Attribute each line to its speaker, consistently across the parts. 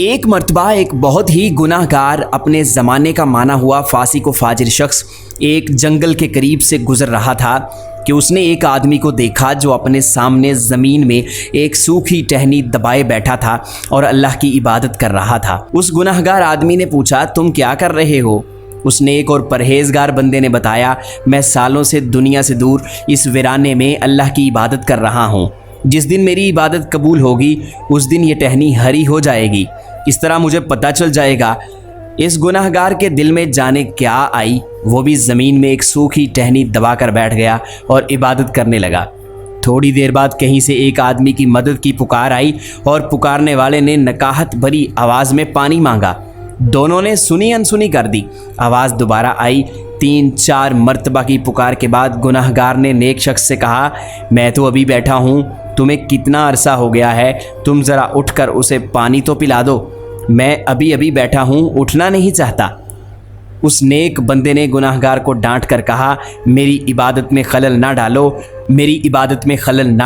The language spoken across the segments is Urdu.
Speaker 1: ایک مرتبہ ایک بہت ہی گناہ گار اپنے زمانے کا مانا ہوا فاسق و فاجر شخص ایک جنگل کے قریب سے گزر رہا تھا کہ اس نے ایک آدمی کو دیکھا جو اپنے سامنے زمین میں ایک سوکھی ٹہنی دبائے بیٹھا تھا اور اللہ کی عبادت کر رہا تھا۔ اس گناہ گار آدمی نے پوچھا، تم کیا کر رہے ہو؟ اس نے ایک اور پرہیزگار بندے نے بتایا، میں سالوں سے دنیا سے دور اس ویرانے میں اللہ کی عبادت کر رہا ہوں۔ جس دن میری عبادت قبول ہوگی اس دن یہ ٹہنی ہری ہو جائے گی، اس طرح مجھے پتہ چل جائے گا۔ اس گناہ گار کے دل میں جانے کیا آئی، وہ بھی زمین میں ایک سوکھی ٹہنی دبا کر بیٹھ گیا اور عبادت کرنے لگا۔ تھوڑی دیر بعد کہیں سے ایک آدمی کی مدد کی پکار آئی اور پکارنے والے نے نکاہت بھری آواز میں پانی مانگا۔ دونوں نے سنی انسنی کر دی۔ آواز دوبارہ آئی۔ 3-4 مرتبہ کی پکار کے بعد گناہ گار نے نیک شخص سے کہا، میں تو ابھی بیٹھا ہوں، تمہیں کتنا عرصہ ہو گیا ہے، تم ذرا اٹھ کر اسے پانی تو پلا دو، میں ابھی بیٹھا ہوں، اٹھنا نہیں چاہتا۔ اس نیک بندے نے گناہ گار کو ڈانٹ کر کہا، میری عبادت میں خلل نہ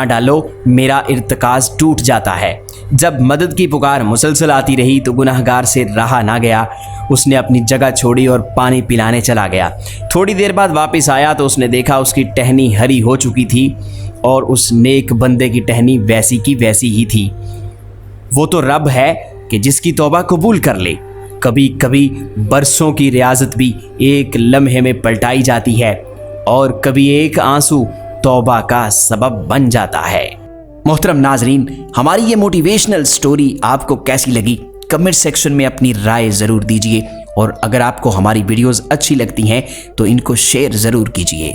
Speaker 1: ڈالو، میرا ارتکاز ٹوٹ جاتا ہے۔ جب مدد کی پکار مسلسل آتی رہی تو گناہ گار سے رہا نہ گیا، اس نے اپنی جگہ چھوڑی اور پانی پلانے چلا گیا۔ تھوڑی دیر بعد واپس آیا تو اس نے دیکھا اس کی ٹہنی ہری ہو چکی تھی اور اس نیک بندے کی ٹہنی ویسی کی ویسی ہی تھی۔ وہ تو رب ہے کہ جس کی توبہ قبول کر لے۔ کبھی کبھی برسوں کی ریاضت بھی ایک لمحے میں پلٹائی جاتی ہے اور کبھی ایک آنسو توبہ کا سبب بن جاتا ہے۔ محترم ناظرین، ہماری یہ موٹیویشنل سٹوری آپ کو کیسی لگی؟ کمنٹ سیکشن میں اپنی رائے ضرور دیجیے، اور اگر آپ کو ہماری ویڈیوز اچھی لگتی ہیں تو ان کو شیئر ضرور کیجیے۔